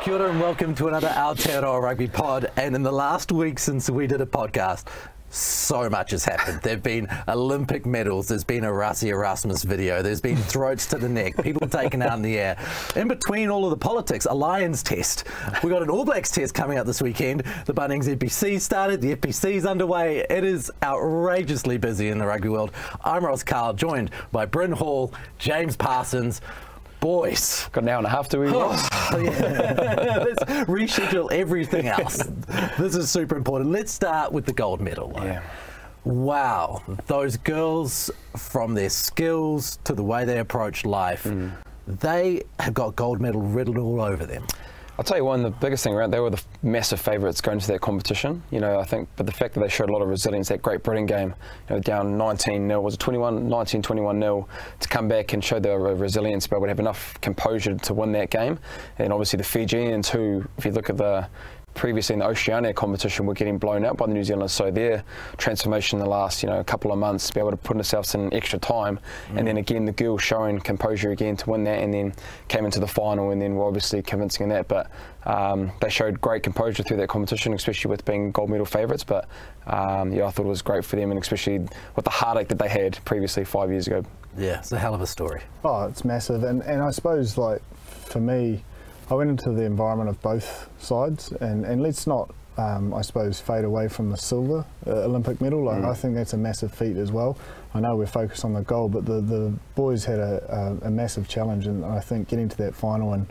Kia ora and welcome to another Aotearoa Rugby pod. And in the last week since we did a podcast, so much has happened. There have been Olympic medals, there's been a Rassi Erasmus video, there's been throats to the neck, people taken out in the air. In between all of the politics, a Lions test. We got an All Blacks test coming up this weekend. The Bunnings FPC started, the FPC's underway. It is outrageously busy in the rugby world. I'm Ross Karl, joined by Bryn Hall, James Parsons. Boys. Got an hour and a half to Ross. Yeah. Let's reschedule everything else. This is super important. Let's start with the gold medal. Yeah. Wow. Those girls, from their skills to the way they approach life, they have got gold medal written all over them. I'll tell you one, the biggest thing around, they were the massive favourites going to that competition, you know, I think, but the fact that they showed a lot of resilience, that Great Britain game, you know, down 19-0, was it 21-0, to come back and show their resilience, but would have enough composure to win that game. And obviously the Fijians, who, if you look at the previously in the Oceania competition, were getting blown out by the New Zealanders, so their transformation in the last, you know, couple of months to be able to put themselves in extra time, and then again the girls showing composure again to win that, and then came into the final, and then were obviously convincing in that. But they showed great composure through that competition, especially with being gold medal favourites. But yeah, I thought it was great for them, and especially with the heartache that they had previously 5 years ago. Yeah, it's a hell of a story. Oh, it's massive, and I suppose, like, for me, I went into the environment of both sides, and let's not, I suppose, fade away from the silver Olympic medal. Like, I think that's a massive feat as well. I know we're focused on the gold, but the boys had a massive challenge, and I think getting to that final and,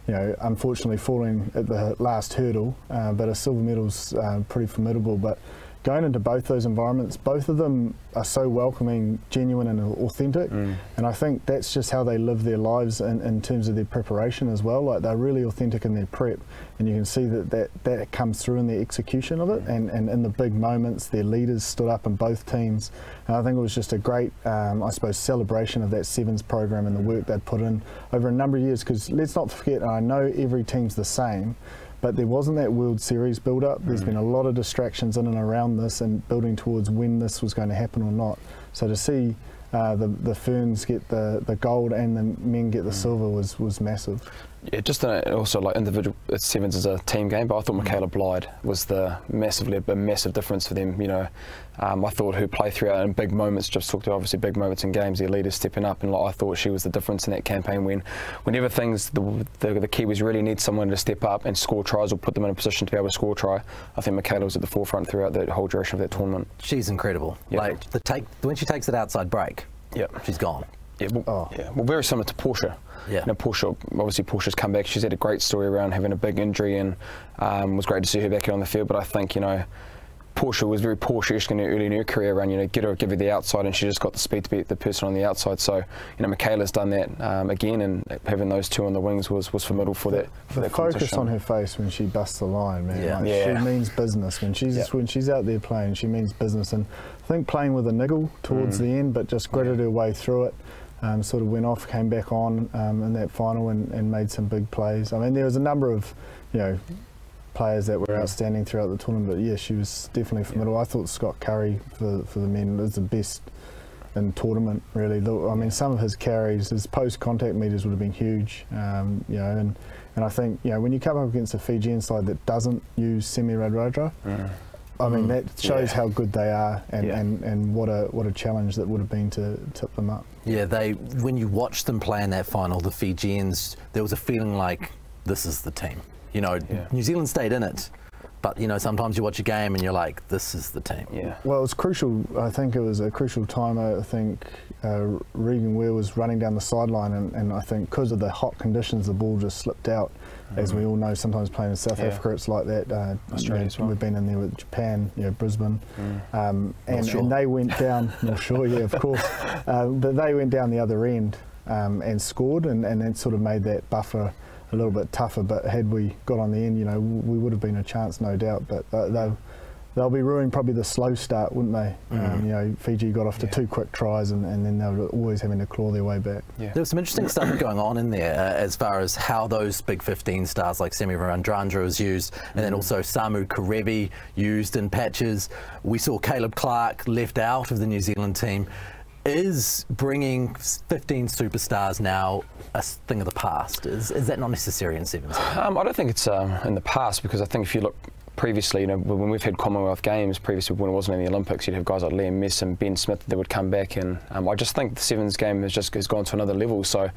you know, unfortunately falling at the last hurdle, but a silver medal's pretty formidable. But going into both those environments, both of them are so welcoming, genuine and authentic, and I think that's just how they live their lives in terms of their preparation as well. Like, they're really authentic in their prep, and you can see that comes through in the execution of it, and in the big moments their leaders stood up in both teams, and I think it was just a great, I suppose, celebration of that Sevens program and the work they'd put in over a number of years, because let's not forget, and I know every team's the same, but there wasn't that World Series build-up. There's been a lot of distractions in and around this and building towards when this was going to happen or not. So to see the Ferns get the gold and the men get the silver was massive. Yeah, just also like individual, Sevens is a team game, but I thought Michaela Blyde was a massive difference for them. You know, I thought her play throughout in big moments, just talked to obviously big moments in games, their leaders stepping up, and like, I thought she was the difference in that campaign whenever things, the Kiwis really need someone to step up and score tries or put them in a position to be able to score a try. I think Michaela was at the forefront throughout the whole duration of that tournament. She's incredible. Yep. Like, when she takes it outside break, she's gone. Yeah, well, very similar to Portia. Yeah. You know, Portia's come back. She's had a great story around having a big injury, and it was great to see her back on the field. But I think, you know, Portia was very Porsche-esque early in her career around, you know, give her the outside, and she just got the speed to beat the person on the outside. So, you know, Michaela's done that again, and having those two on the wings was formidable for that. The focus on her face when she busts the line, man. Yeah. Like, she means business. When she's out there playing, she means business. And I think playing with a niggle towards the end, but just gritted her way through it. Sort of went off, came back on in that final and made some big plays. I mean, there was a number of, you know, players that were outstanding throughout the tournament, but yeah, she was definitely formidable. I thought Scott Curry for the men was the best in tournament, really. I mean, some of his carries, his post-contact meters would have been huge, you know, and I think, you know, when you come up against a Fijian side that doesn't use semi-radradra, I mean, that shows how good they are, and what a challenge that would have been to tip them up. Yeah, when you watch them play in that final, the Fijians, there was a feeling like this is the team. You know, New Zealand stayed in it, but, you know, sometimes you watch a game and you're like, this is the team. Yeah. Well, it was crucial. I think it was a crucial time. I think Regan Ware was running down the sideline, and I think because of the hot conditions, the ball just slipped out. As we all know, sometimes playing in South Africa, it's like that. Australia as well. We've been in there with Japan, you know, Brisbane, and they went down. Not sure, yeah, of course, but they went down the other end and scored, and that sort of made that buffer a little bit tougher. But had we got on the end, you know, we would have been a chance, no doubt. But they'll be ruining probably the slow start, wouldn't they? You know, Fiji got off to 2 quick tries, and then they were always having to claw their way back. There was some interesting stuff going on in there as far as how those big 15 stars like Semi Radradra was used, and then also Samu Karevi used in patches. We saw Caleb Clark left out of the New Zealand team. Is bringing 15 superstars now a thing of the past? Is that not necessary in sevens? I don't think it's in the past, because I think if you look previously, you know, when we've had Commonwealth Games previously, when it wasn't in the Olympics, you'd have guys like Liam Mess and Ben Smith that would come back, and I just think the sevens game has gone to another level. So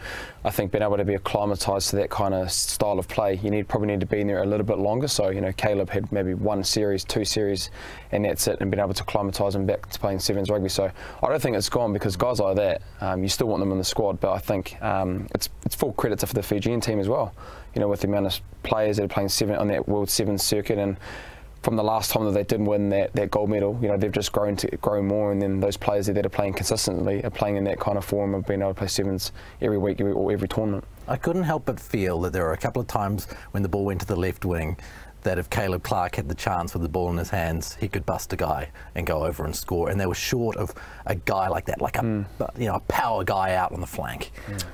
I think being able to be acclimatised to that kind of style of play, you probably need to be in there a little bit longer. So, you know, Caleb had maybe 1 series, 2 series, and that's it, and being able to acclimatise him back to playing sevens rugby. So I don't think it's gone, because guys like that, you still want them in the squad, but I think it's full credit to the Fijian team as well. You know, with the amount of players that are playing seven on that World Sevens circuit, and from the last time that they did win that gold medal, you know, they've just grown more, and then those players that are playing consistently are playing in that kind of form of being able to play sevens every week or every tournament. I couldn't help but feel that there were a couple of times when the ball went to the left wing that if Caleb Clark had the chance with the ball in his hands, he could bust a guy and go over and score. And they were short of a guy like that, like a a power guy out on the flank.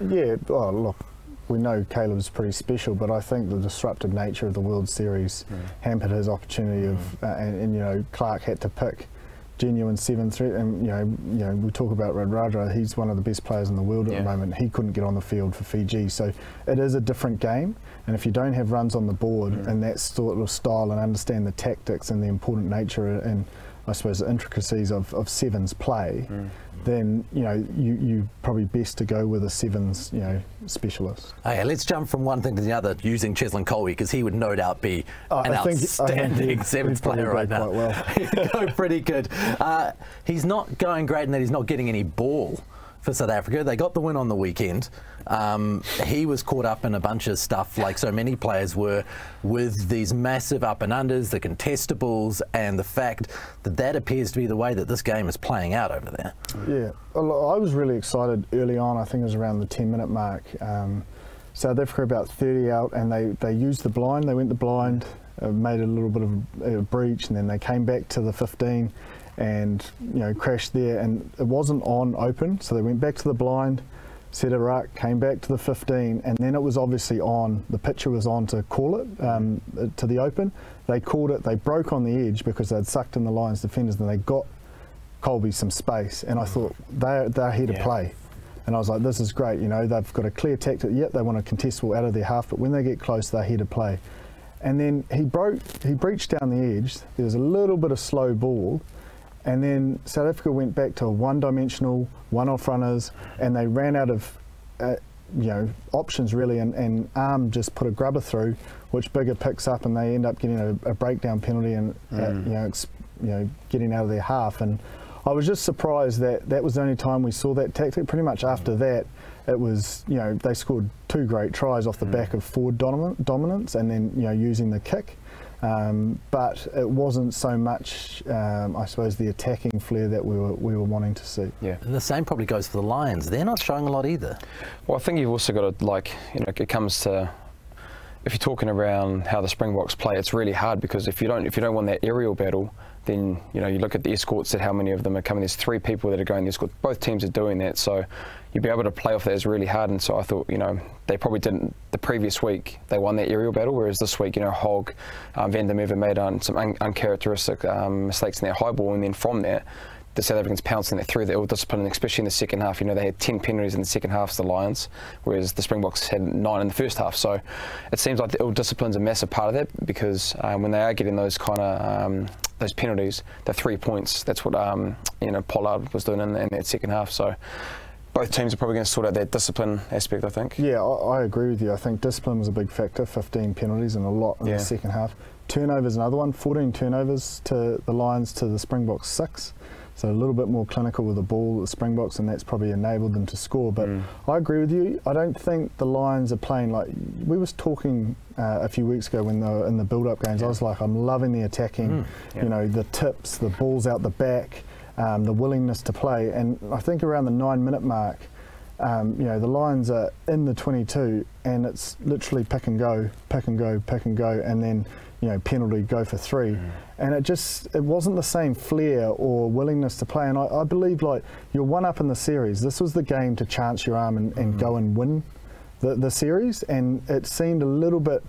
Yeah, oh, look, we know Caleb's pretty special, but I think the disruptive nature of the World Series hampered his opportunity of, and you know, Clark had to pick genuine 7-3, and you know we talk about Radradra, he's one of the best players in the world at the moment. He couldn't get on the field for Fiji, so it is a different game, and if you don't have runs on the board and that sort of style, and understand the tactics and the important nature and I suppose the intricacies of sevens play, then you know you probably best to go with a sevens specialist. Okay, let's jump from one thing to the other using Cheslin Colby, because he would no doubt be an outstanding sevens player right now. Well. He'd go pretty good. He's not going great in that he's not getting any ball for South Africa. They got the win on the weekend. He was caught up in a bunch of stuff like so many players were, with these massive up and unders, the contestables, and the fact that that appears to be the way that this game is playing out over there. Yeah, well, I was really excited early on. I think it was around the 10-minute mark. South Africa about 30 out, and they used the blind. They went the blind, made a little bit of a breach, and then they came back to the 15 and crashed there, and it wasn't on open, so they went back to the blind, set a ruck, came back to the 15, and then it was obviously on, the pitcher was on to call it to the open. They called it, they broke on the edge because they'd sucked in the Lions defenders, and they got Colby some space, and I thought they're here to play. And I was like, this is great, they've got a clear tactic. Yep, they want a contestable out of their half, but when they get close, they're here to play. And then he breached down the edge. There was a little bit of slow ball, and then South Africa went back to a one-dimensional, one-off runners, and they ran out of options really, and Arm just put a grubber through, which Bigger picks up, and they end up getting a breakdown penalty and getting out of their half. And I was just surprised that that was the only time we saw that tactic. Pretty much after that, it was they scored 2 great tries off the back of forward dominance, and then using the kick. But it wasn't so much, I suppose, the attacking flair that we were wanting to see. Yeah, and the same probably goes for the Lions. They're not showing a lot either. Well, I think you've also got to it comes to, if you're talking around how the Springboks play, it's really hard, because if you don't want that aerial battle, then you look at the escorts, at how many of them are coming. There's 3 people that are going the escort. Both teams are doing that, so you'll be able to play off that is really hard. And so I thought, they probably didn't the previous week. They won that aerial battle, whereas this week, Hogg, Van der Merwe made some uncharacteristic mistakes in their high ball, and then from that, the South Africans pouncing that through the ill-discipline, especially in the second half. They had 10 penalties in the second half for the Lions, whereas the Springboks had 9 in the first half. So it seems like the ill-discipline's a massive part of that, because when they are getting those kind of those penalties, the 3 points, that's what Pollard was doing in that second half. So both teams are probably going to sort out that discipline aspect, I think. Yeah, I agree with you. I think discipline was a big factor. 15 penalties and a lot in the second half. Turnovers, another one. 14 turnovers to the Lions to the Springboks 6. So a little bit more clinical with the ball, the Springboks, and that's probably enabled them to score. But I agree with you. I don't think the Lions are playing like we was talking a few weeks ago when they were in the build-up games. I was like, I'm loving the attacking, the tips, the balls out the back, the willingness to play. And I think around the 9-minute mark, the Lions are in the 22, and it's literally pick and go, pick and go, pick and go, and then penalty, go for 3. And it wasn't the same flair or willingness to play. And I believe, like, you're 1 up in the series. This was the game to chance your arm and go and win the series. And it seemed a little bit,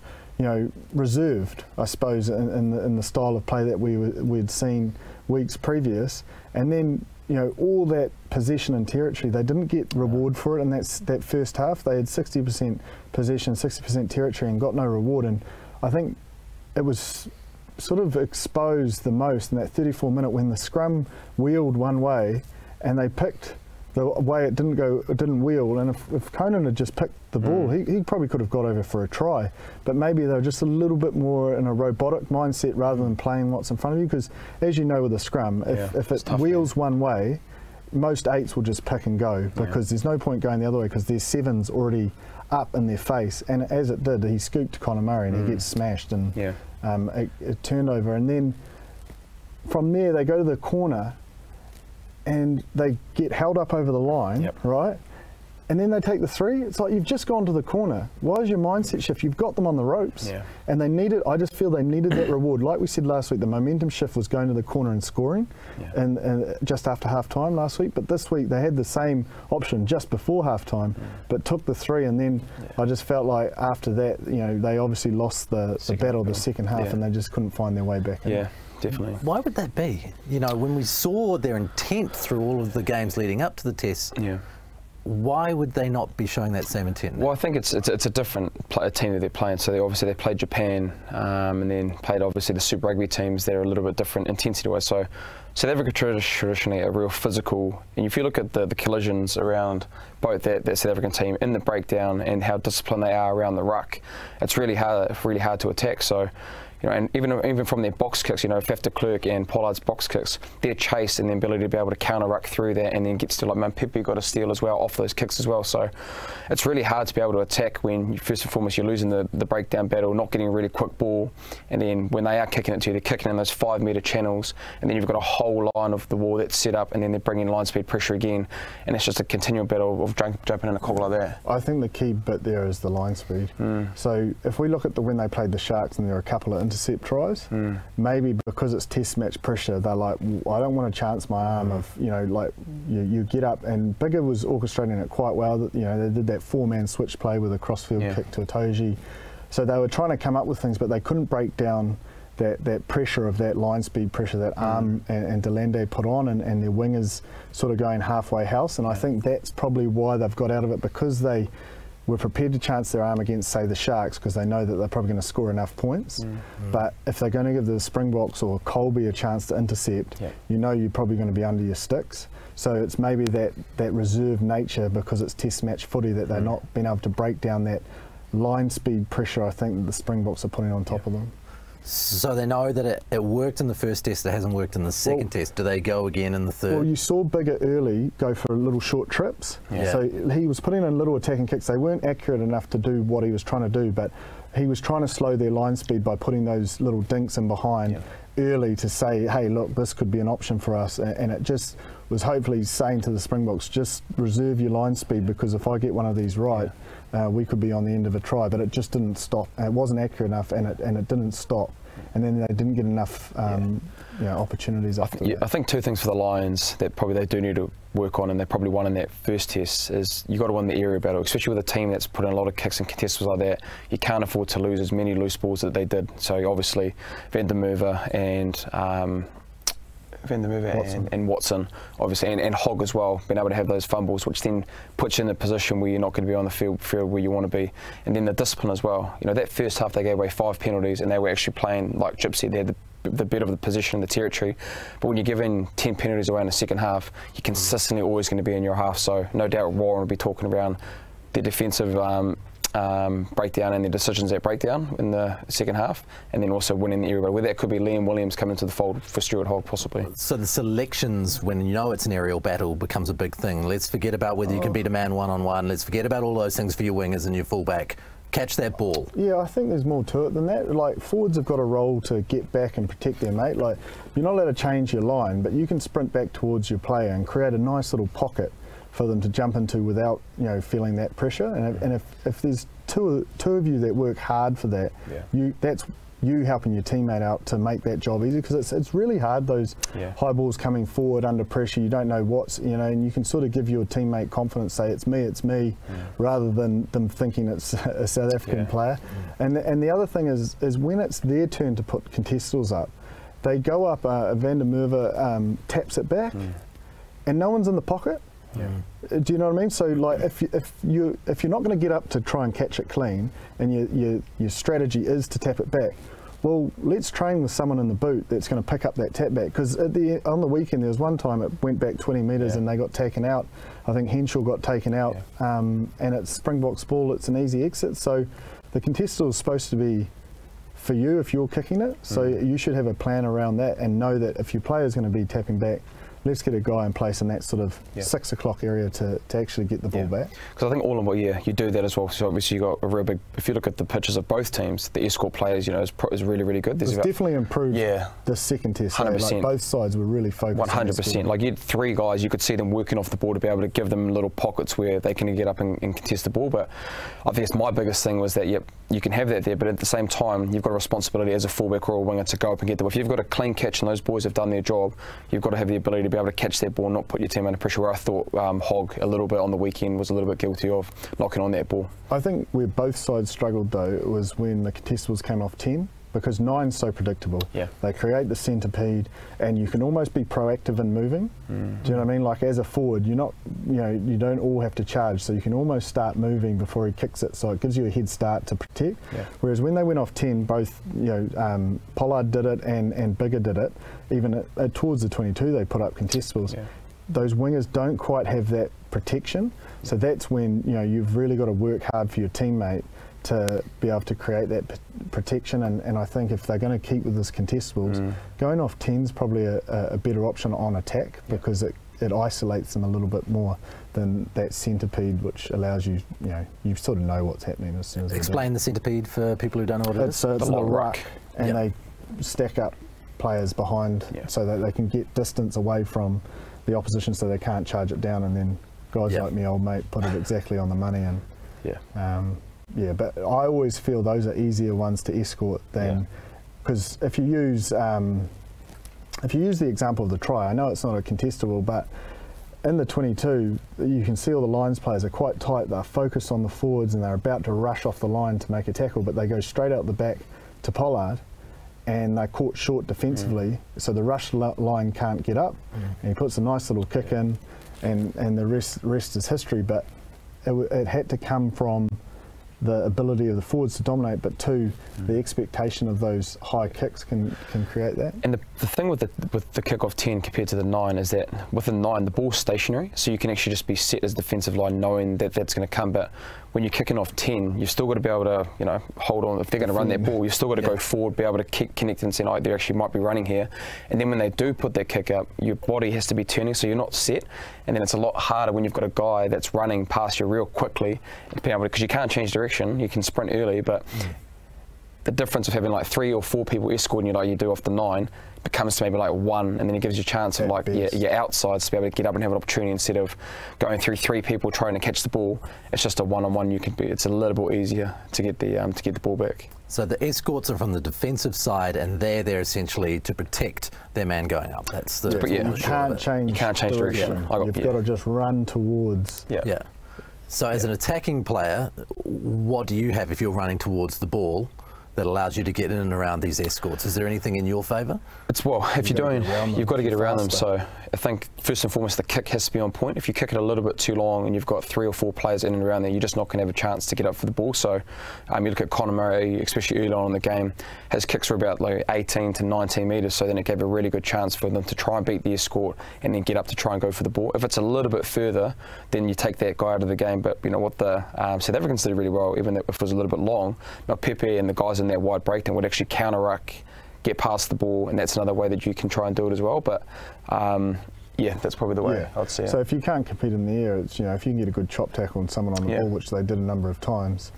reserved, I suppose, in the style of play that we'd seen weeks previous. And then you know, all that possession and territory, they didn't get reward for it in that first half. They had 60% possession, 60% territory, and got no reward. And I think it was sort of exposed the most in that 34-minute when the scrum wheeled one way, and they picked the way it didn't wheel. And if Conan had just picked the ball, he probably could have got over for a try. But maybe they were just a little bit more in a robotic mindset rather than playing what's in front of you. Because as you know with a scrum, if it wheels one way, most 8s will just pick and go, because there's no point going the other way because their 7's already up in their face. And as it did, he scooped Conor Murray and he gets smashed, and it turned over. And then from there they go to the corner and they get held up over the line, right? And then they take the 3. It's like, you've just gone to the corner. Why is your mindset shift? You've got them on the ropes. And they needed, I just feel they needed that reward. Like we said last week, the momentum shift was going to the corner and scoring, and just after half time last week. But this week they had the same option just before half time, but took the 3. And then I just felt like after that, you know, they obviously lost the battle the second half, and they just couldn't find their way back in. Definitely. Why would that be? You know, when we saw their intent through all of the games leading up to the test, why would they not be showing that same intent now? Well, I think it's a different team that they're playing. So they played Japan, and then played obviously the Super Rugby teams. They're a little bit different intensity-wise. So South Africa traditionally a real physical, and if you look at the collisions around both that South African team in the breakdown and how disciplined they are around the ruck, it's really hard to attack. So, you know, and even from their box kicks, you know, Faf de Klerk and Pollard's box kicks, their chase and the ability to be able to counter ruck through that, and then get still, like Mampepe got a steal as well off those kicks as well. So it's really hard to be able to attack when first and foremost you're losing the breakdown battle, not getting a really quick ball, and then when they are kicking it to you, they're kicking in those 5-metre channels, and then you've got a whole line of the wall that's set up, and then they're bringing line speed pressure again, and it's just a continual battle of jumping in a cobble like that. I think the key bit there is the line speed. So if we look at when they played the Sharks and there were a couple of intercept tries, maybe because it's test match pressure, they're like, I don't want to chance my arm of, you know, like you get up, and Bigger was orchestrating it quite well. That, you know, they did that 4-man switch play with a crossfield kick to Itoji. So they were trying to come up with things, but they couldn't break down that pressure of that line speed pressure that Arm and Delande put on, and their wingers sort of going halfway house. And I think that's probably why they've got out of it, because they were prepared to chance their arm against, say, the Sharks, because they know that they're probably going to score enough points. But if they're going to give the Springboks or Colby a chance to intercept, you know you're probably going to be under your sticks. So it's maybe that reserved nature, because it's test match footy, that they're not being able to break down that line speed pressure, I think, that the Springboks are putting on top of them. So they know that it worked in the first test, it hasn't worked in the second test. Do they go again in the third? Well, you saw Bigger early go for little short trips. So he was putting in little attacking kicks. They weren't accurate enough to do what he was trying to do, but he was trying to slow their line speed by putting those little dinks in behind early to say, hey, look, this could be an option for us. And it just was hopefully saying to the Springboks, just reserve your line speed, because if I get one of these right, we could be on the end of a try. But it just didn't stop. It wasn't accurate enough, and it didn't stop. And then they didn't get enough you know, opportunities after that. I think two things for the Lions that probably they do need to work on, and they probably won in that first test, is you got to win the area battle, especially with a team that's put in a lot of kicks and contests like that. You can't afford to lose as many loose balls that they did. So obviously Van der Merwe and Watson, obviously, and Hogg as well, being able to have those fumbles, which then puts you in a position where you're not going to be on the field where you want to be. And then the discipline as well. You know, that first half they gave away 5 penalties, and they were actually playing, like Gyp said, they had the bit of the position, the territory. But when you're giving 10 penalties away in the second half, you're consistently always going to be in your half. So no doubt Warren will be talking around the defensive breakdown and their decisions at breakdown in the second half, and then also winning the area. Where that could be Liam Williams coming to the fold for Stuart Hogg possibly. So the selections, when you know it's an aerial battle, becomes a big thing. Let's forget about whether you can beat a man one-on-one. Let's forget about all those things for your wingers and your fullback. Catch that ball. Yeah, I think there's more to it than that. Like, forwards have got a role to get back and protect their mate. Like, you're not allowed to change your line, but you can sprint back towards your player and create a nice little pocket for them to jump into without, you know, feeling that pressure. And if there's two of you that work hard for that, that's you helping your teammate out to make that job easy, because it's really hard, those high balls coming forward under pressure. You don't know what's, you know, and you can sort of give your teammate confidence, say it's me, rather than them thinking it's a South African player. And the other thing is when it's their turn to put contestals up, they go up, Van der Merwe taps it back, and no one's in the pocket. Do you know what I mean? So like if you're not going to get up to try and catch it clean, and your strategy is to tap it back, well, let's train with someone in the boot that's going to pick up that tap back. Because on the weekend there was one time it went back 20 metres and they got taken out. I think Henshaw got taken out, and it's Springboks ball. It's an easy exit. So the contestal is supposed to be for you if you're kicking it. So you should have a plan around that and know that if your player is going to be tapping back, let's get a guy in place in that sort of 6 o'clock area to actually get the ball back. Because I think all in what you do that as well. So obviously you got a real big. If you look at the pitches of both teams, the escort players, is really really good. It's definitely improved. The second test. 100%. Like both sides were really focused. 100%. Like you had 3 guys, you could see them working off the ball to be able to give them little pockets where they can get up and contest the ball. But I guess my biggest thing was that you can have that there, but at the same time you've got a responsibility as a fullback or a winger to go up and get the ball. If you've got a clean catch and those boys have done their job, you've got to have the ability to be able to catch that ball, not put your team under pressure, where I thought Hogg a little bit on the weekend was a little bit guilty of knocking on that ball. I think where both sides struggled though was when the contestables came off 10, because 9's so predictable. They create the centipede and you can almost be proactive in moving. Do you know what I mean? Like as a forward, you're not, you don't all have to charge, so you can almost start moving before he kicks it, so it gives you a head start to protect. Whereas when they went off 10, both Pollard did it and Bigger did it. Even towards the 22 they put up contestables. Those wingers don't quite have that protection, so that's when you've really got to work hard for your teammate to be able to create that protection, and I think if they're going to keep with this contestables, going off 10's probably a better option on attack, because it isolates them a little bit more than that centipede, which allows you, you sort of know what's happening as soon as Explain the centipede for people who don't know what it is. So it's a ruck, and they stack up players behind so that they can get distance away from the opposition so they can't charge it down, and then guys like me, old mate, put it exactly on the money. And but I always feel those are easier ones to escort than, because if you use the example of the try, I know it's not a contestable, but in the 22 you can see all the lines players are quite tight, they're focused on the forwards and they're about to rush off the line to make a tackle, but they go straight out the back to Pollard and they're caught short defensively, so the rush line can't get up, and he puts a nice little kick in, and the rest is history. But it had to come from the ability of the forwards to dominate, but two, the expectation of those high kicks can create that. And the thing with the kick off 10 compared to the 9 is that with the 9 the ball's stationary, so you can actually just be set as defensive line knowing that that's going to come. But when you're kicking off 10, you've still got to be able to hold on. If they're going to run that ball, you've still got to go forward, be able to connect and say, oh, they actually might be running here. And then when they do put that kick up, your body has to be turning, so you're not set. And then it's a lot harder when you've got a guy that's running past you real quickly, because you can't change direction. You can sprint early, but the difference of having like 3 or 4 people escorting you like you do off the 9 becomes maybe like 1, and then it gives you a chance of like your outsides to be able to get up and have an opportunity instead of going through 3 people trying to catch the ball. It's just a one-on-one. It's a little bit easier to get the ball back. So the escorts are from the defensive side, and they're there essentially to protect their man going up. That's the you can't change direction. You've got to just run towards. So as an attacking player, what do you have if you're running towards the ball that allows you to get in and around these escorts? Is there anything in your favour? If you're doing, you've got to get around them. So I think first and foremost the kick has to be on point. If you kick it a little bit too long and you've got 3 or 4 players in and around there, you're just not going to have a chance to get up for the ball. So you look at Conor Murray, especially early on in the game, his kicks were about like 18 to 19 metres, so then it gave a really good chance for them to try and beat the escort and then get up to try and go for the ball. If it's a little bit further, then you take that guy out of the game. But what the South Africans did really well, even if it was a little bit long, Pepe and the guys in that wide breakdown would actually counter-ruck, get past the ball, and that's another way that you can try and do it as well. But that's probably the way I'd say it. So if you can't compete in the air, it's, if you can get a good chop tackle on someone on the ball, which they did a number of times,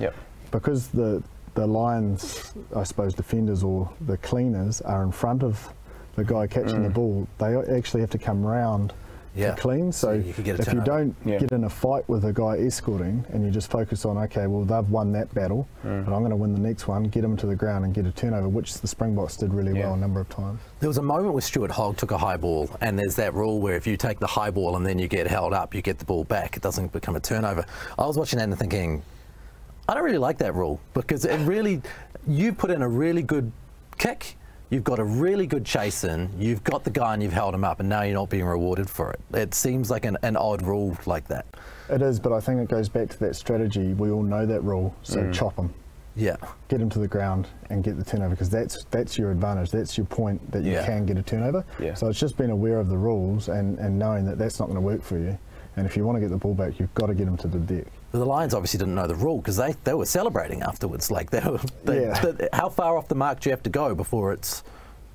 because the Lions, I suppose, defenders or the cleaners are in front of the guy catching the ball, they actually have to come round to clean. So if you don't get in a fight with a guy escorting and you just focus on, okay, well, they've won that battle, but I'm going to win the next one, get them to the ground and get a turnover, which the Springboks did really well a number of times. There was a moment where Stuart Hogg took a high ball, and there's that rule where if you take the high ball and then you get held up, you get the ball back. It doesn't become a turnover. I was watching that and thinking, I don't really like that rule, because it really, you put in a really good kick, you've got a really good chase in, you've got the guy and you've held him up, and now you're not being rewarded for it. It seems like an odd rule like that. It is, but I think it goes back to that strategy. We all know that rule, so chop him. Yeah. Get him to the ground and get the turnover, because that's your advantage. That's your point, that you can get a turnover. Yeah. So it's just being aware of the rules and knowing that that's not going to work for you. And if you want to get the ball back, you've got to get him to the deck. But the Lions obviously didn't know the rule, because they were celebrating afterwards. Like how far off the mark do you have to go before it's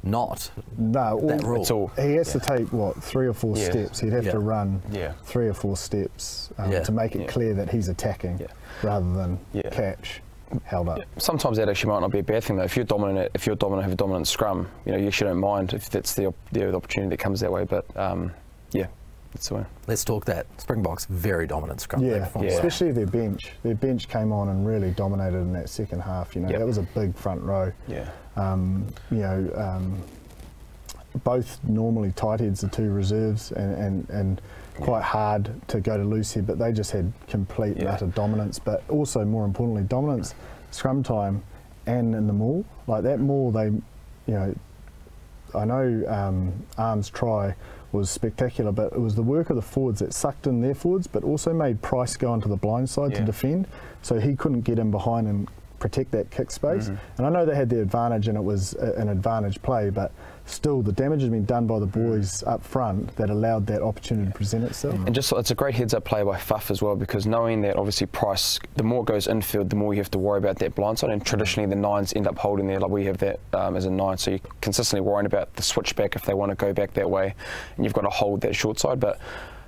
not that rule? It's all, he has to take, what, 3 or 4 steps. He'd have to run 3 or 4 steps to make it clear that he's attacking rather than catch. Held up. Sometimes that actually might not be a bad thing though. If you're dominant, have a dominant scrum, you actually don't mind if that's the opportunity that comes that way. But yeah, that's the way. Let's talk that. Springboks very dominant scrum. Especially their bench. Their bench came on and really dominated in that second half. That was a big front row. Both normally tight heads, the 2 reserves, and quite hard to go to loose head, but they just had complete and utter dominance. But also, more importantly, dominance scrum time and in the maul. Like that maul, I know Arm's try was spectacular, but it was the work of the forwards that sucked in their forwards, but also made Price go onto the blind side to defend, so he couldn't get in behind and protect that kick space. And I know they had the advantage and it was an advantage play, but still the damage has been done by the boys up front that allowed that opportunity to present itself. And just it's a great heads up play by Fuff as well, because knowing that obviously Price, the more it goes infield, the more you have to worry about that blind side, and traditionally the 9s end up holding there, like we have that as a 9, so you're consistently worrying about the switchback if they want to go back that way, and you've got to hold that short side. But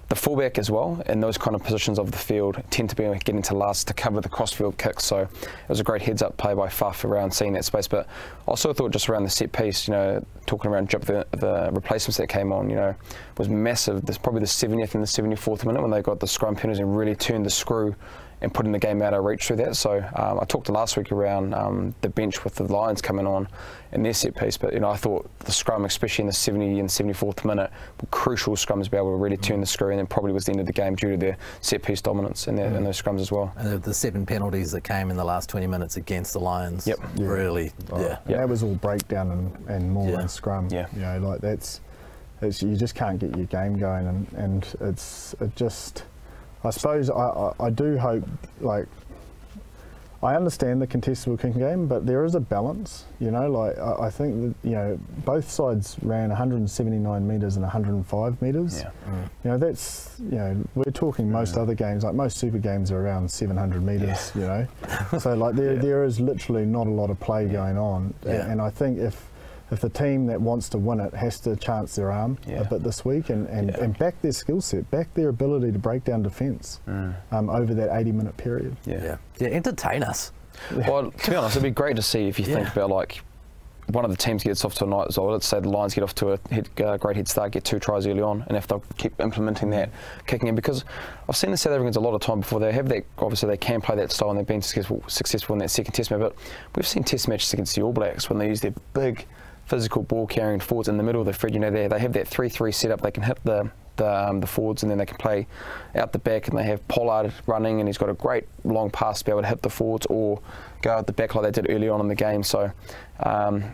the fullback as well, in those kind of positions of the field, tend to be getting to last to cover the crossfield kicks. So it was a great heads-up play by Fuff around seeing that space. But I also thought just around the set piece, talking around the replacements that came on, was massive. There's probably the 70th and the 74th minute when they got the scrum penalties and really turned the screw and putting the game out of reach through that. So I talked last week around the bench with the Lions coming on in their set piece, but I thought the scrum, especially in the 70 and 74th minute, were crucial scrums to be able to really turn the screw, and then probably was the end of the game due to their set piece dominance in those scrums as well. And the 7 penalties that came in the last 20 minutes against the Lions, really, that was all breakdown and more than scrum. Like that's you just can't get your game going, and it just. I suppose I do hope, like, I understand the contestable kicking game, but there is a balance, I think that, both sides ran 179 metres and 105 metres. That's, we're talking most other games, like most super games are around 700 metres, So, like, there is literally not a lot of play going on. And I think if the team that wants to win it has to chance their arm a bit this week and back their skill set, back their ability to break down defence over that 80-minute period. Entertain us. Well, to be honest, it'd be great to see if you think about, like, one of the teams gets off to a night as well. Let's say the Lions get off to a great head start, get 2 tries early on, and if they'll keep implementing that kicking in, because I've seen the South Africans a lot of time before they have that. Obviously, they can play that style, and they've been successful in that second test match. But we've seen test matches against the All Blacks when they use their big physical ball carrying forwards in the middle of the field. They have that 3-3 setup. They can hit the forwards, and then they can play out the back, and they have Pollard running, and he's got a great long pass to be able to hit the forwards or go out the back like they did early on in the game. So I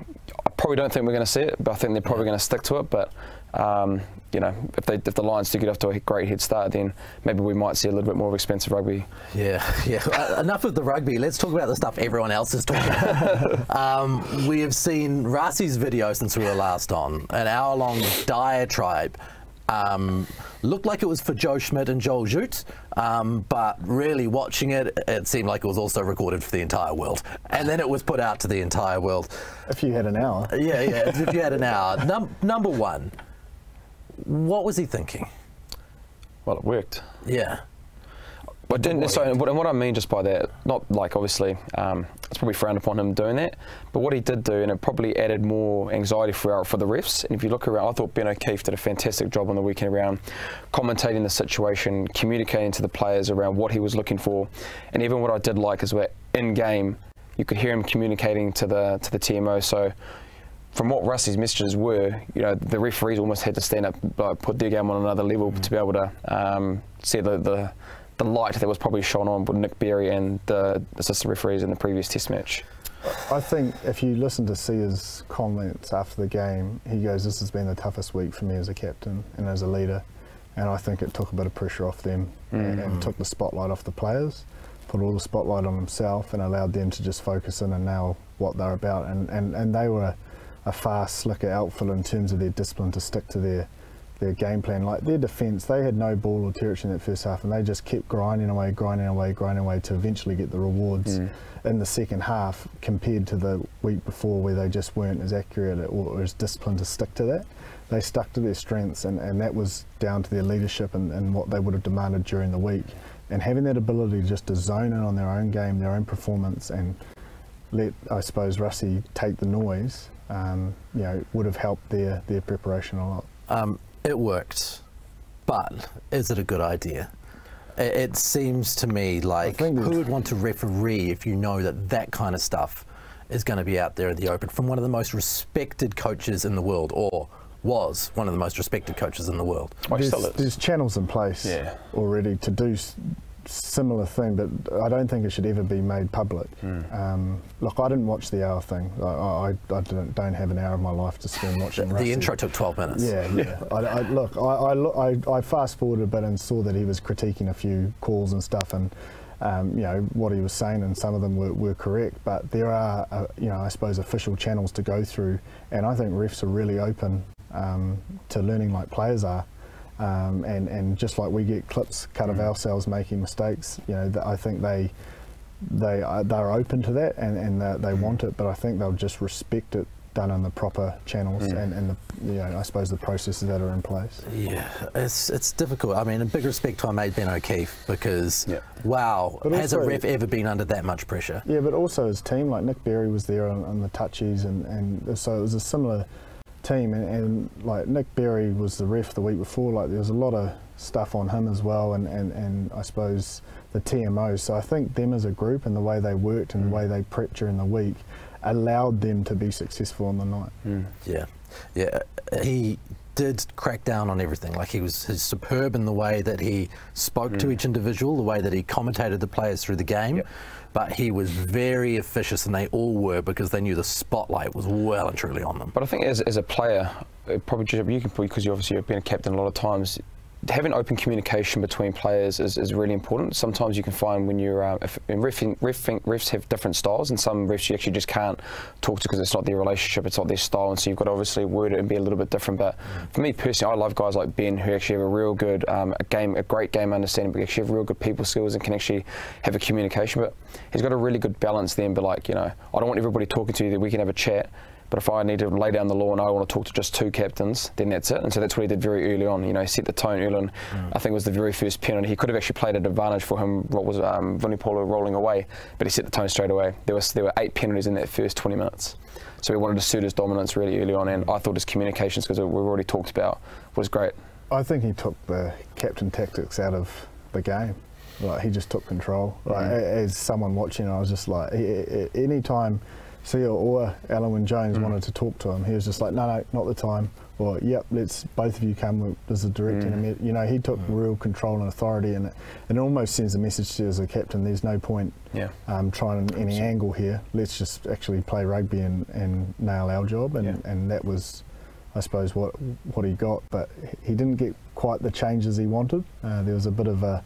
probably don't think we're going to see it, but I think they're probably going to stick to it. But if the Lions do get off to a great head start, then maybe we might see a little bit more of expensive rugby. Enough of the rugby. Let's talk about the stuff everyone else is talking about. We have seen Rassi's video since we were last on, an hour-long diatribe. Looked like it was for Joe Schmidt and Joel Jute, but really watching it, it seemed like it was also recorded for the entire world. And then it was put out to the entire world. If you had an hour. If you had an hour. Number one, what was he thinking? Well, it worked. Yeah. But didn't necessarily, and what I mean just by that, not like obviously, it's probably frowned upon him doing that, but what he did do, and it probably added more anxiety for the refs. And if you look around, I thought Ben O'Keefe did a fantastic job on the weekend around commentating the situation, communicating to the players around what he was looking for, and even what I did like is where in game you could hear him communicating to the TMO. So from what Rusty's messages were, the referees almost had to stand up, put their game on another level to be able to see the light that was probably shone on with Nick Berry and the assistant referees in the previous test match. I think if you listen to Sia's comments after the game, he goes, "This has been the toughest week for me as a captain and as a leader," and I think it took a bit of pressure off them and took the spotlight off the players, put all the spotlight on himself, and allowed them to just focus in and nail what they're about. And they were a far slicker outfit in terms of their discipline to stick to their game plan. Like their defence, they had no ball or territory in that first half, and they just kept grinding away to eventually get the rewards in the second half, compared to the week before where they just weren't as accurate or as disciplined to stick to that. They stuck to their strengths, and that was down to their leadership and what they would have demanded during the week. And having that ability just to zone in on their own game, their own performance, and let, I suppose, Russie take the noise, would have helped their preparation a lot. It worked, but is it a good idea? It seems to me like who would want to referee if you know that kind of stuff is going to be out there in the open from one of the most respected coaches in the world, or was one of the most respected coaches in the world? There's channels in place already to do similar thing, but I don't think it should ever be made public. Look, I didn't watch the hour thing. I don't have an hour of my life to spend watching Russie. The intro took 12 minutes. Yeah. I fast forwarded a bit and saw that he was critiquing a few calls and stuff, and what he was saying, and some of them were correct. But there are, I suppose, official channels to go through, and I think refs are really open to learning like players are. And just like we get clips cut of ourselves making mistakes, I think they're open to that, and they want it, but I think they'll just respect it done in the proper channels and I suppose the processes that are in place. Yeah, it's difficult. I mean, a big respect to our mate Ben O'Keefe, because wow, has a ref ever been under that much pressure? Yeah, but also his team, like Nick Berry was there on the touchies, and so it was a similar team, and like Nick Berry was the ref the week before. Like there was a lot of stuff on him as well, and I suppose the TMOs. So I think them as a group and the way they worked and the way they prepped during the week allowed them to be successful on the night. Yeah, he did crack down on everything. Like he's superb in the way that he spoke to each individual, the way that he commentated the players through the game. But he was very officious, and they all were, because they knew the spotlight was well and truly on them. But I think as a player, because you've been a captain a lot of times, having open communication between players is really important. Sometimes you can find when you're refs have different styles, and some refs you actually just can't talk to because it's not their relationship, it's not their style, and so you've got to obviously word it and be a little bit different. But for me personally, I love guys like Ben who actually have a real good a great game understanding, but actually have real good people skills and can actually have a communication. But he's got a really good balance then. But like, I don't want everybody talking to you, that we can have a chat. But if I need to lay down the law and I want to talk to just two captains, then that's it. And so that's what he did very early on. He set the tone early on. I think it was the very first penalty. He could have actually played an advantage for him, what was Vunipola rolling away, but he set the tone straight away. There were 8 penalties in that first 20 minutes. So he wanted to suit his dominance really early on, and I thought his communications, because we've already talked about, was great. I think he took the captain tactics out of the game. Like, he just took control. Like, as someone watching, I was just like, any time Sia or Alan Jones wanted to talk to him, he was just like, no, not the time. Or, yep, let's both of you come. There's a direct enemy. He took real control and authority, and it almost sends a message to you as a captain. There's no point trying any angle here. Let's just actually play rugby and nail our job. And that was, I suppose, what he got. But he didn't get quite the changes he wanted. There was a bit of a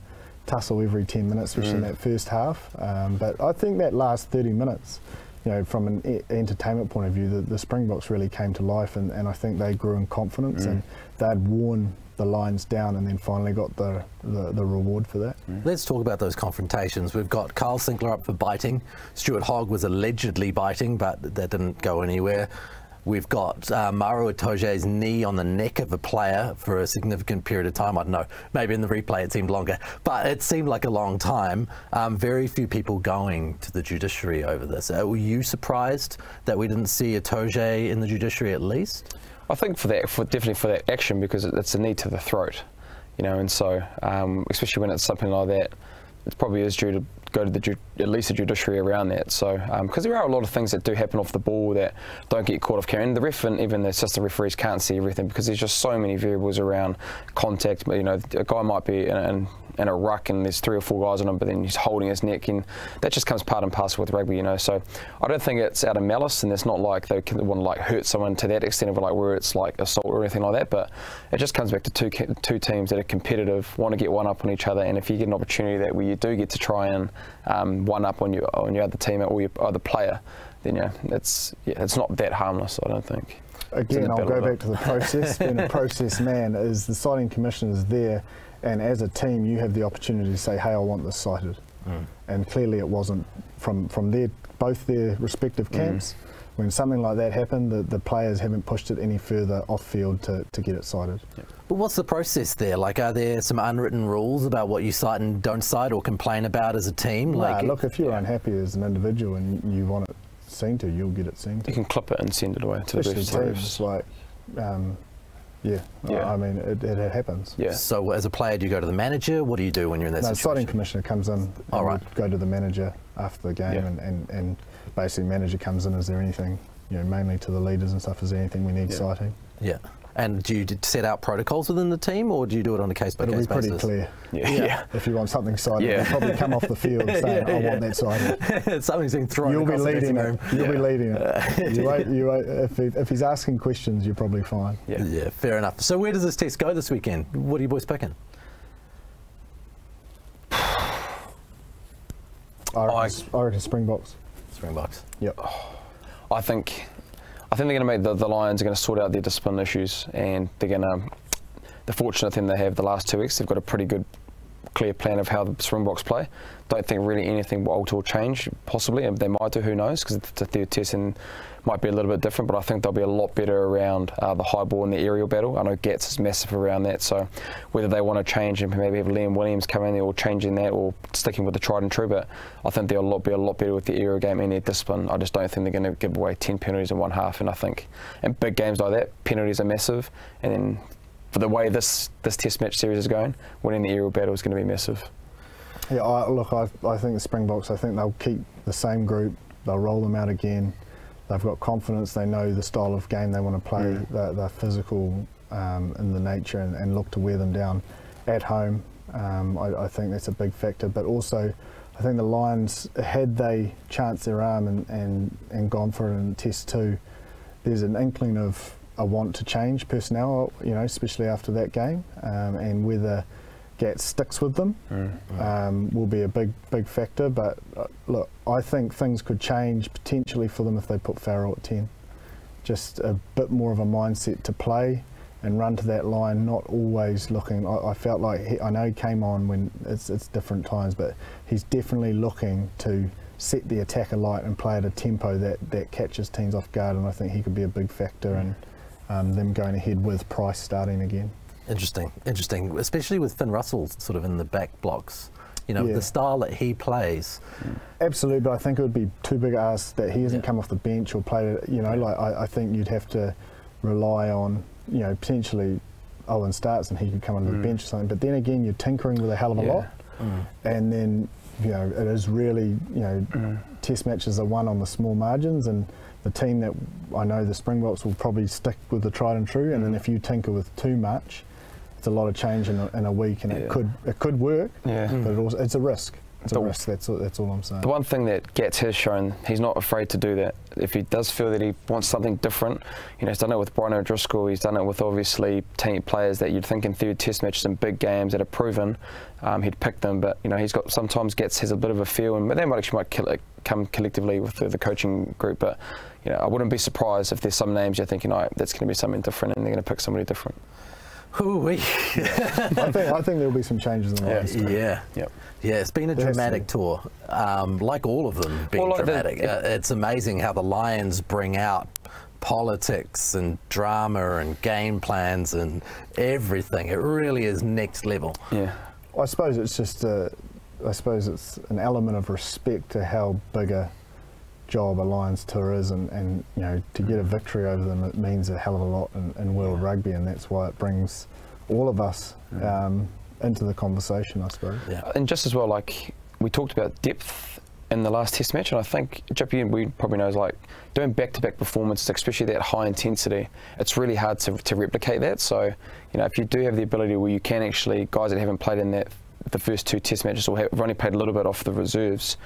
tussle every 10 minutes, especially in that first half. But I think that last 30 minutes, from an entertainment point of view, the Springboks really came to life, and I think they grew in confidence, and they'd worn the lines down and then finally got the reward for that. Let's talk about those confrontations. We've got Carl Sinclair up for biting. Stuart Hogg was allegedly biting, but that didn't go anywhere. We've got Mauro Itoje's knee on the neck of a player for a significant period of time. I don't know, maybe in the replay it seemed longer, but it seemed like a long time. Very few people going to the judiciary over this. Were you surprised that we didn't see Itoje in the judiciary at least? I think definitely for that action, because it's a knee to the throat, and so especially when it's something like that, it probably is due to go to at least the judiciary around that. So because there are a lot of things that do happen off the ball that don't get caught off camera, and the ref and even the assistant referees can't see everything, because there's just so many variables around contact. A guy might be in in a ruck and there's 3 or 4 guys on him, but then he's holding his neck, and that just comes part and parcel with rugby, you know. So I don't think it's out of malice, and it's not like they want to like hurt someone to that extent of like where it's like assault or anything like that. But it just comes back to two teams that are competitive, want to get one up on each other, and if you get an opportunity that where you do get to try and one up on your other teammate or your other player, then it's not that harmless, I don't think. Again, I'll go back to the process. Being a process man, is the citing commission is there, and as a team you have the opportunity to say, hey, I want this cited. And clearly it wasn't from both their respective camps. When something like that happened, the players haven't pushed it any further off field to get it cited. But what's the process there? Like, are there some unwritten rules about what you cite and don't cite or complain about as a team? Like, look, if you're unhappy as an individual and you want it seen to, you'll get it seen to. You can clip it and send it away to the refs. Like, I mean, it happens. Yeah. So as a player, do you go to the manager? What do you do when you're in that situation? The citing commissioner comes in and we go to the manager after the game, and basically manager comes in, is there anything, mainly to the leaders and stuff, is there anything we need citing? Yeah. And do you set out protocols within the team, or do you do it on a case-by-case basis? It'll be pretty clear. Yeah. If you want something cited, you'll probably come off the field saying, I want that cited. Something's being thrown You'll across be the leading room. You'll be leading it. You won't, if he's asking questions, you're probably fine. Yeah, fair enough. So where does this test go this weekend? What are you boys picking? I reckon Springboks. Springboks. Yep. I think they're going to make the Lions are going to sort out their discipline issues, and they're going to. The fortunate thing they have the last 2 weeks, they've got a pretty good, clear plan of how the Springboks play. Don't think really anything will alter or change. Possibly, and they might do. Who knows? Because the third test and might be a little bit different. But I think they'll be a lot better around the high ball and the aerial battle. I know Gats is massive around that. So whether they want to change and maybe have Liam Williams come in there or changing that or sticking with the tried and true, but I think they'll be a lot better with the aerial game and their discipline. I just don't think they're going to give away 10 penalties in one half. And I think in big games like that, penalties are massive. And then for the way this test match series is going, winning the aerial battle is going to be massive. Yeah, I think the Springboks, I think they'll keep the same group, they'll roll them out again. They've got confidence, they know the style of game they want to play, they're physical in the nature and look to wear them down at home. I think that's a big factor, but also I think the Lions, had they chanced their arm and gone for it in Test 2, there's an inkling of a want to change personnel, especially after that game, and whether Gats sticks with them will be a big factor. But look, I think things could change potentially for them if they put Farrell at 10. Just a bit more of a mindset to play and run to that line, not always looking. I felt like I know he came on when it's different times, but he's definitely looking to set the attack alight and play at a tempo that catches teams off guard, and I think he could be a big factor in them going ahead with Price starting again. Interesting, especially with Finn Russell sort of in the back blocks. The style that he plays. Absolutely, but I think it would be too big a ask that he hasn't come off the bench or played. I think you'd have to rely on, potentially Owen starts and he could come onto the bench or something. But then again, you're tinkering with a hell of a lot, and then it is really test matches are won on the small margins, and the team that I know the Springboks will probably stick with the tried and true. And then if you tinker with too much, it's a lot of change in a week, and it could work, but it's a risk. It's a risk, that's all I'm saying. The one thing that Gats has shown, he's not afraid to do that. If he does feel that he wants something different, he's done it with Brian O'Driscoll, he's done it with obviously team players that you'd think in third test matches and big games that are proven, he'd pick them, but he's got, sometimes Gats has a bit of a feel, and they might come collectively with the coaching group, but I wouldn't be surprised if there's some names you're thinking, that's going to be something different, and they're going to pick somebody different. I think there'll be some changes in the Lions. Yeah, it's been a dramatic tour, like all of them being dramatic. It's amazing how the Lions bring out politics and drama and game plans and everything. It really is next level. Yeah, I suppose it's just it's an element of respect to how big a job a Lions tour is, and to get a victory over them, it means a hell of a lot in world rugby, and that's why it brings all of us into the conversation, I suppose. And just as well, like we talked about depth in the last test match, and I think Jippy, we probably knows, like doing back-to-back performances, especially that high intensity, it's really hard to replicate that. So if you do have the ability where you can actually, guys that haven't played in that the first 2 test matches, or have only played a little bit off the reserves,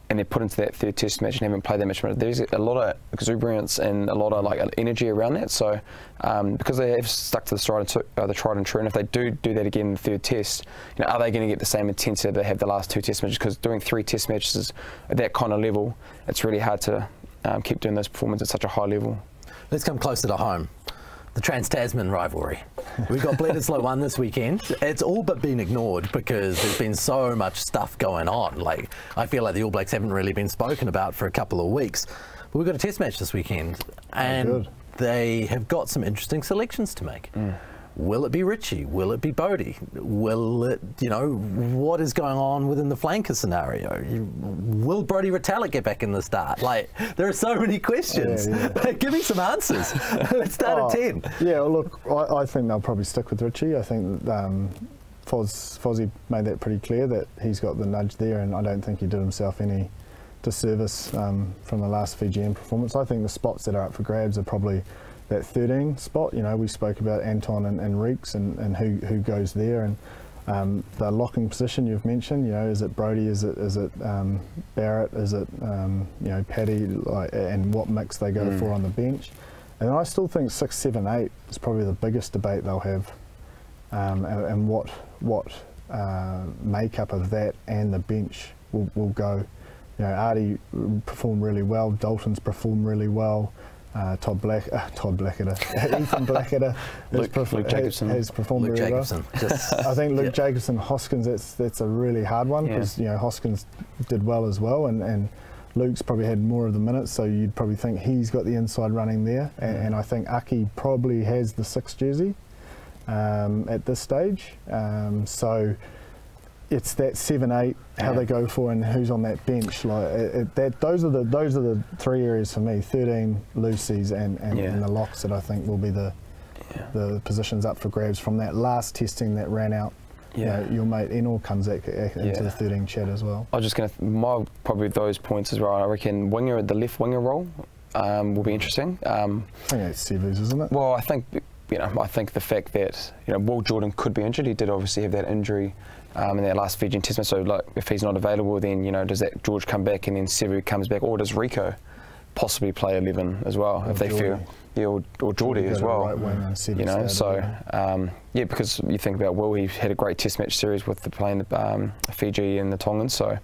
and they're put into that 3rd test match and haven't played that much. There's a lot of exuberance and a lot of like energy around that. So because they have stuck to the tried and true, and if they do that again in the 3rd test, you know, are they going to get the same intensity they have the last 2 test matches? Because doing 3 test matches at that kind of level, it's really hard to keep doing those performances at such a high level. Let's come closer to home. The Trans-Tasman rivalry. We got Bledisloe 1 this weekend. It's all but been ignored because there's been so much stuff going on. Like, I feel like the All Blacks haven't really been spoken about for a couple of weeks. But we've got a test match this weekend, and they have got some interesting selections to make. Will it be Richie? Will it be Bodie? Will it, you know, what is going on within the flanker scenario? Will Brodie Retallick get back in the start? Like, there are so many questions. Give me some answers. Let's start at 10. Yeah, well, look, I think they'll probably stick with Richie. I think Fozzie made that pretty clear that he's got the nudge there, and I don't think he did himself any disservice from the last Fijian performance. I think the spots that are up for grabs are probably that 13 spot. You know, we spoke about Anton and Reeks and who goes there, and the locking position you've mentioned. You know, is it Brodie? Is it Barrett? Is it you know, Paddy? Like, and what mix they go for on the bench? And I still think 6, 7, 8 is probably the biggest debate they'll have, and what makeup of that and the bench will go. You know, Artie performed really well. Dalton's performed really well. Ethan Blackadder has performed really well. I think Luke Jacobson, Hoskins, that's a really hard one, because you know, Hoskins did well as well, and Luke's probably had more of the minutes, so you'd probably think he's got the inside running there, and I think Aki probably has the 6th jersey at this stage. So it's that 7, 8, how they go for, and who's on that bench. Like those are the 3 areas for me: 13, Lucy's, and the locks that I think will be the positions up for grabs from that last testing that ran out. You know, your mate Enor comes into the 13 chat as well. I was just going to probably those points as well. I reckon winger, the left winger role will be interesting. I think that's Sevu's, isn't it? Well, I think, you know, I think the fact that, you know, Will Jordan could be injured. He did obviously have that injury in that last Fijian test match. So, like, if he's not available, then, you know, does that George come back and then Sevu comes back, or does Rico possibly play 11 as well, or if they feel, or Geordie as well, you know? So yeah, because you think about Will, he had a great test match series with playing the Fiji and the Tongans. So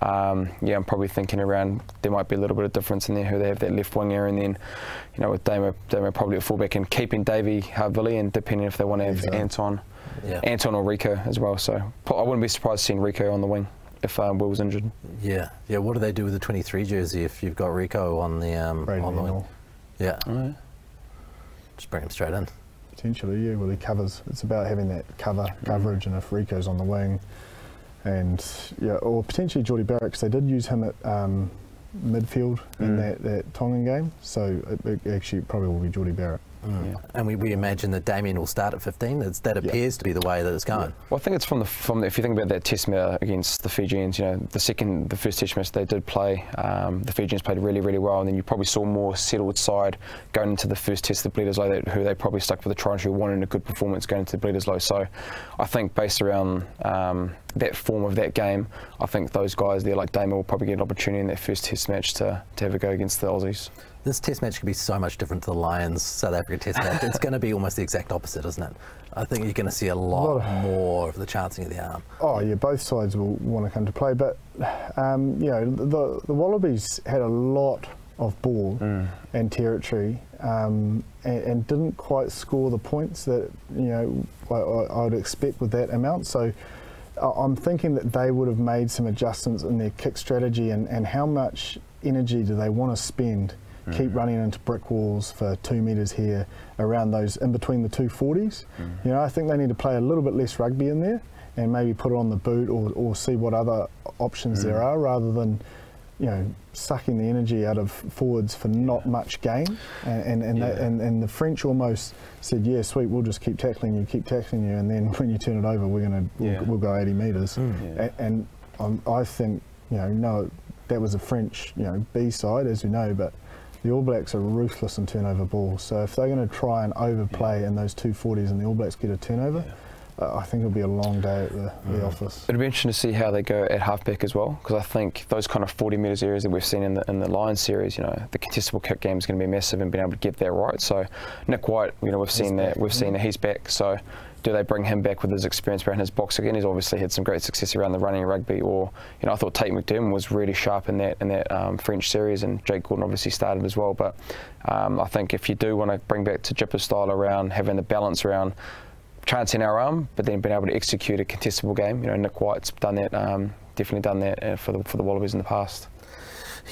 yeah, I'm probably thinking around there might be a little bit of difference in there who they have that left winger, and then, you know, with Damo probably at fullback, and keeping Davey Havili, and depending if they want to have Anton or Rico as well. So I wouldn't be surprised seeing Rico on the wing if Will was injured. Yeah. What do they do with the 23 jersey if you've got Rico on the wing? Yeah. Just bring him straight in. Potentially, yeah. Well, he covers. It's about having that coverage, and if Rico's on the wing, and or potentially Geordie Barrett, because they did use him at midfield in that Tongan game. So it actually probably will be Geordie Barrett. And we imagine that Damien will start at 15. That appears to be the way that it's going. Well, I think it's from the if you think about that test match against the Fijians, you know, the first test match they did play, the Fijians played really, really well, and then you probably saw more settled side going into the first test of Bledisloe, who they probably stuck with the try and who wanted a good performance going into Bledisloe. So I think based around that form of that game, I think those guys there, like Damien, will probably get an opportunity in that first test match to have a go against the Aussies. This test match could be so much different to the Lions South Africa test match. It's going to be almost the exact opposite, isn't it? I think you're going to see a lot more of the chancing of the arm. Oh yeah, both sides will want to come to play, but you know, the Wallabies had a lot of ball and territory, and didn't quite score the points that, you know, I would expect with that amount. So I'm thinking that they would have made some adjustments in their kick strategy, and how much energy do they want to spend keep running into brick walls for 2 metres here around those in between the 240s. You know, I think they need to play a little bit less rugby in there, and maybe put it on the boot, or see what other options there are, rather than, you know, sucking the energy out of forwards for not much gain. And the French almost said, yeah, sweet, we'll just keep tackling you, and then when you turn it over, we'll go 80 metres. And I think, you know, no, that was a French, you know, B side, as we know, but the All Blacks are ruthless in turnover balls. So if they're going to try and overplay in those 240s and the All Blacks get a turnover, I think it'll be a long day at the office. It'll be interesting to see how they go at halfback as well, because I think those kind of 40 metres areas that we've seen in the Lions series, you know, the contestable kick game is going to be massive, and being able to get that right. So Nick White, you know, we've seen that he's back. So do they bring him back with his experience around his box again? He's obviously had some great success around the running rugby. Or, you know, I thought Tate McDermott was really sharp in that French series, and Jake Gordon obviously started as well. But I think if you do want to bring back to Jipper's style around having the balance around chancing our arm, but then being able to execute a contestable game. You know, Nick White's done that, definitely done that for the Wallabies in the past.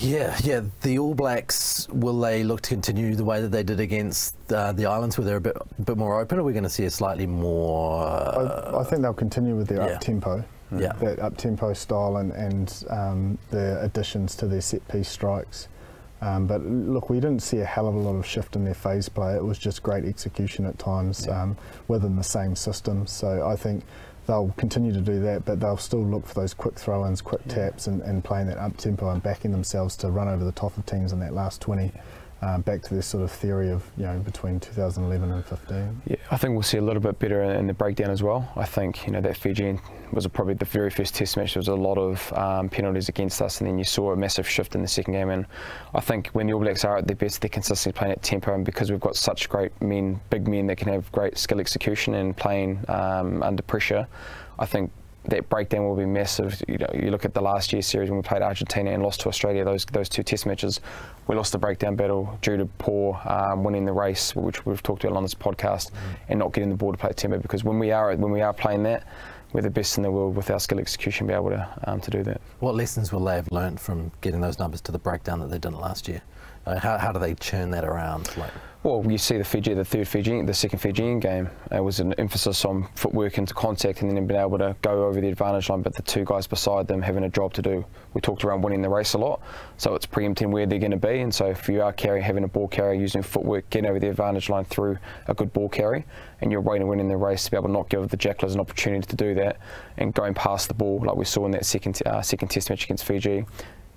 Yeah. The All Blacks, will they look to continue the way that they did against the Islands, where they're a bit more open? Or are we going to see a slightly more? I think they'll continue with their up tempo. Yeah. That up tempo style and the additions to their set piece strikes. But look, we didn't see a hell of a lot of shift in their phase play. It was just great execution at times within the same system. So I think they'll continue to do that, but they'll still look for those quick throw-ins, quick taps, and playing that up tempo and backing themselves to run over the top of teams in that last 20. Back to this sort of theory of, you know, between 2011 and 15. Yeah, I think we'll see a little bit better in the breakdown as well. I think, you know, that Fiji was probably the very first test match. There was a lot of penalties against us, and then you saw a massive shift in the second game. And I think when the All Blacks are at their best, they're consistently playing at tempo, and because we've got such great men, big men that can have great skill execution and playing under pressure, I think that breakdown will be massive. You know, you look at the last year's series when we played Argentina and lost to Australia, those two test matches, we lost the breakdown battle due to poor winning the race, which we've talked about on this podcast, and not getting the ball to play tempo. Because when we are playing that, we're the best in the world with our skill execution, be able to do that. What lessons will they have learnt from getting those numbers to the breakdown that they didn't last year? How do they churn that around? Well, you see the second Fijian game, it was an emphasis on footwork into contact, and then being able to go over the advantage line, but the two guys beside them having a job to do. We talked around winning the race a lot, so it's preempting where they're going to be, and so if you are having a ball carrier, using footwork, getting over the advantage line through a good ball carry, and you're waiting to win in the race, to be able to not give the Jacklers an opportunity to do that, and going past the ball like we saw in that second test match against Fiji,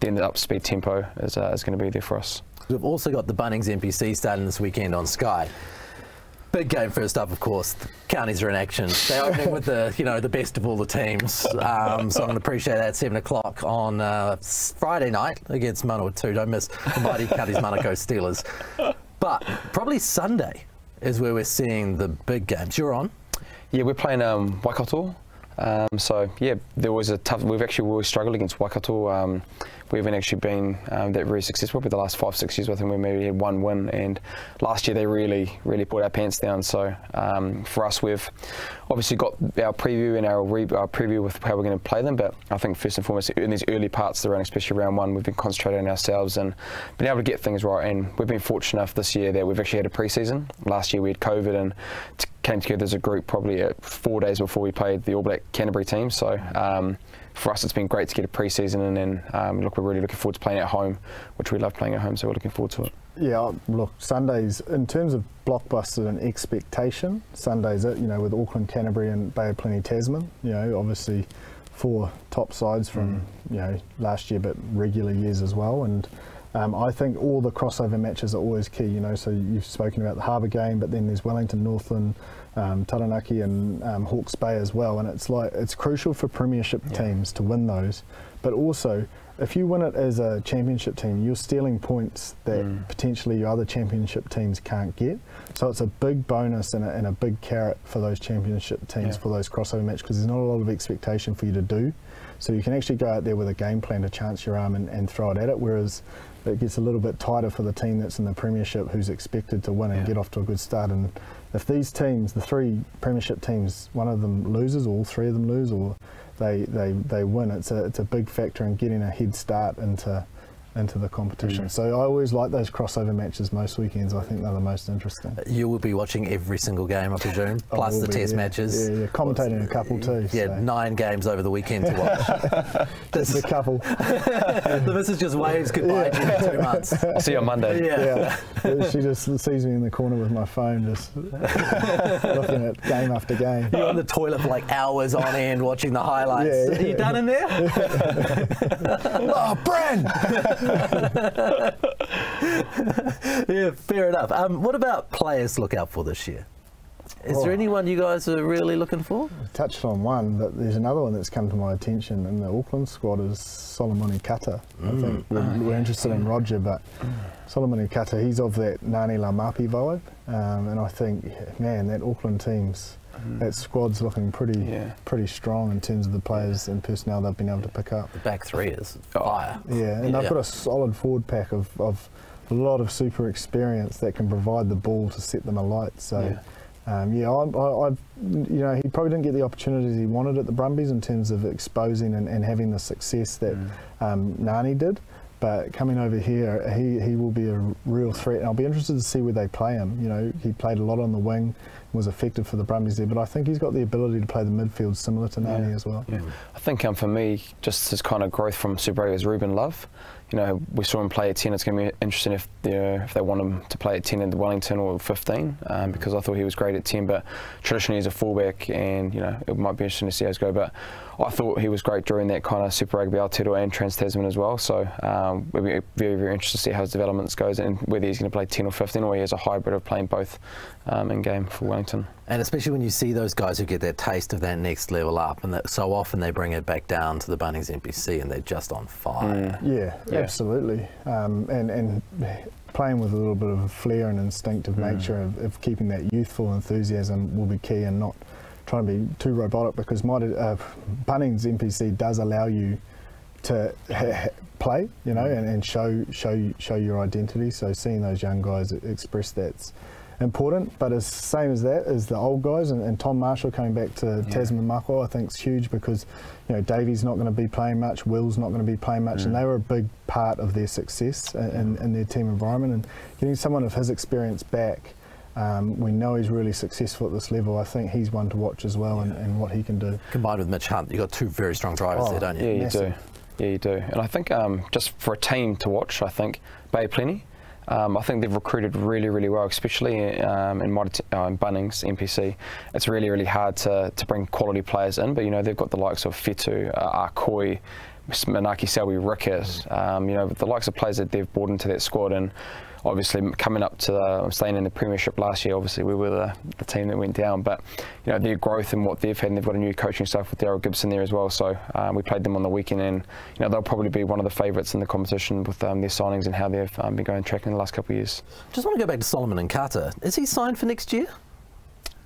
then the up-speed tempo is going to be there for us. We've also got the Bunnings NPC starting this weekend on Sky. Big game first up, of course. The counties are in action. They're opening with the best of all the teams. So I'm going to appreciate that at 7 o'clock on Friday night against Manawatu. Don't miss the mighty Counties Manukau Steelers. But probably Sunday is where we're seeing the big games. You're on? Yeah, we're playing Waikato. So yeah, there was a tough. We've actually always struggled against Waikato. We haven't actually been that very successful. But the last 5-6 years, I think we maybe had one win, and last year they really put our pants down. So for us, we've obviously got our preview and our preview with how we're going to play them. But I think first and foremost, in these early parts of the run, especially round one, we've been concentrating on ourselves and been able to get things right. And we've been fortunate enough this year that we've actually had a pre-season. Last year we had COVID and came together as a group probably 4 days before we played the All Black Canterbury team. So for us, it's been great to get a pre-season, and then look, we're really looking forward to playing at home, which we love playing at home. So we're looking forward to it. Yeah, look, Sundays in terms of blockbuster and expectation, Sundays it, you know, with Auckland, Canterbury, and Bay of Plenty, Tasman. You know, obviously 4 top sides from you know last year, but regular years as well. And I think all the crossover matches are always key, you know, so you've spoken about the Harbour game, but then there's Wellington, Northland, Taranaki and Hawke's Bay as well, and it's crucial for premiership teams to win those, but also if you win it as a championship team, you're stealing points that potentially your other championship teams can't get, so it's a big bonus and a big carrot for those championship teams for those crossover matches, because there's not a lot of expectation for you to do, so you can actually go out there with a game plan to chance your arm and throw it at it, whereas it gets a little bit tighter for the team that's in the premiership who's expected to win and get off to a good start. And if these teams, the 3 premiership teams, one of them loses, or all 3 of them lose, or they win, it's a big factor in getting a head start into the competition. So I always like those crossover matches most weekends. I think they're the most interesting. You will be watching every single game, I presume, plus the test matches. Yeah, commentating a couple too. Yeah, so 9 games over the weekend to watch. Just a couple. This is just waves goodbye to 2 months. See you on Monday. Yeah. She just sees me in the corner with my phone, just looking at game after game. You're on the toilet for like hours on end watching the highlights. Are you done in there? Oh, Bryn! Yeah, fair enough. What about players to look out for this year? Is there anyone you guys are really looking for? I touched on one, but there's another one that's come to my attention in the Auckland squad is Solomone Kata. I think we're interested in Roger, but Solomone Kata, he's of that Ngāne Laumapi vibe, and I think, man, that Auckland team's, that squad's looking pretty strong in terms of the players and personnel they've been able to pick up. The back three is fire. Yeah, and they've got a solid forward pack of a lot of super experience that can provide the ball to set them alight. So. I you know, he probably didn't get the opportunities he wanted at the Brumbies in terms of exposing and having the success that Ngāne did. But coming over here, he will be a real threat. And I'll be interested to see where they play him. You know, he played a lot on the wing, was effective for the Brumbies there. But I think he's got the ability to play the midfield similar to Ngāne as well. Yeah. I think for me, just his kind of growth from Super Rugby is Ruben Love. You know, we saw him play at 10. It's going to be interesting if they want him to play at 10 in the Wellington or 15, because I thought he was great at 10. But traditionally, he's a fullback, and you know, it might be interesting to see how it goes. But I thought he was great during that kind of Super Rugby Aotearoa and Trans-Tasman as well. So we'll be very, very interested to see how his developments goes and whether he's going to play 10 or 15, or he has a hybrid of playing both in game for Wellington. And especially when you see those guys who get that taste of that next level up, and that so often they bring it back down to the Bunnings NPC and they're just on fire. Yeah, absolutely. And playing with a little bit of a flair and instinctive nature of keeping that youthful enthusiasm will be key, and not trying to be too robotic, because Bunnings NPC does allow you to play, you know, and show your identity. So seeing those young guys express that's important, but as same as that is the old guys, and Tom Marshall coming back to Tasman Mako, I think is huge, because you know Davey's not going to be playing much, Will's not going to be playing much, and they were a big part of their success in their team environment, and getting someone of his experience back. We know he's really successful at this level. I think he's one to watch as well, and what he can do. Combined with Mitch Hunt, you've got two very strong drivers there, don't you? Yeah, you do. Yeah, you do. And I think just for a team to watch, I think Bay Plenty. I think they've recruited really, really well, especially in Bunnings NPC. It's really, really hard to bring quality players in, but you know they've got the likes of Fetu, Arkoi, Manaki Selby, Rickett, you know, the likes of players that they've brought into that squad. And obviously coming up to staying in the Premiership last year, obviously we were the team that went down, but you know their growth and what they've had, and they've got a new coaching staff with Daryl Gibson there as well. So we played them on the weekend, and you know they'll probably be one of the favourites in the competition with their signings and how they've been going tracking in the last couple of years. Just want to go back to Solomone Kata. Is he signed for next year?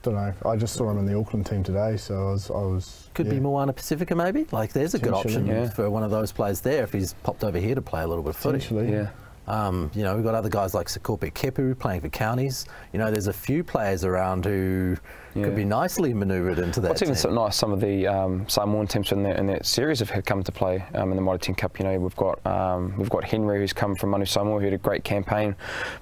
Don't know. I just saw him in the Auckland team today, so I was could be Moana Pacifica maybe. Like there's a good option for one of those players there if he's popped over here to play a little bit of footy. Yeah. You know, we've got other guys like Sekope Kepu playing for counties. You know, there's a few players around who could be nicely manoeuvred into that. It's even so nice. Some of the Samoan teams in that series have come to play in the Mitre 10 Cup. You know, we've got Henry, who's come from Manu Samoa, who had a great campaign,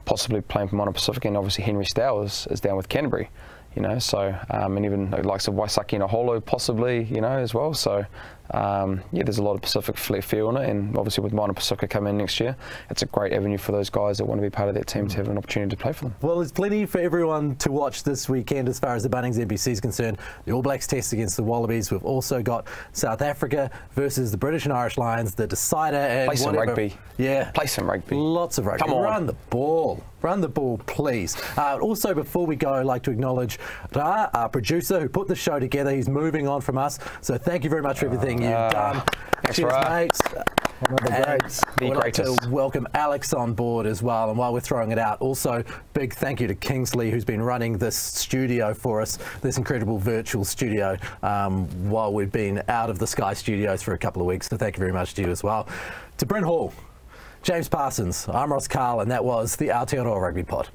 possibly playing for Moana Pacific, and obviously Henry Stow is down with Canterbury. You know, so and even the likes of Waisaki and Oholo possibly, you know, as well. So yeah, there's a lot of Pacific feel on it, and obviously with Moana Pacifica coming in next year, it's a great avenue for those guys that want to be part of that team to have an opportunity to play for them. Well, there's plenty for everyone to watch this weekend as far as the Bunnings NPC is concerned. The All Blacks test against the Wallabies. We've also got South Africa versus the British and Irish Lions, the decider. And play some rugby. Yeah. Play some rugby. Lots of rugby. Come on. Run the ball. Run the ball, please. Also, before we go, I'd like to acknowledge Ra, our producer, who put the show together. He's moving on from us, so thank you very much for everything you've done. Thanks, Cheers, Ra. mates. The We'd like to greatest. welcome Alex on board as well. And while we're throwing it out, also big thank you to Kingsley, who's been running this studio for us, this incredible virtual studio, while we've been out of the Sky Studios for a couple of weeks. So thank you very much to you as well. To Bryn Hall, James Parsons, I'm Ross Karl, and that was the Aotearoa Rugby Pod.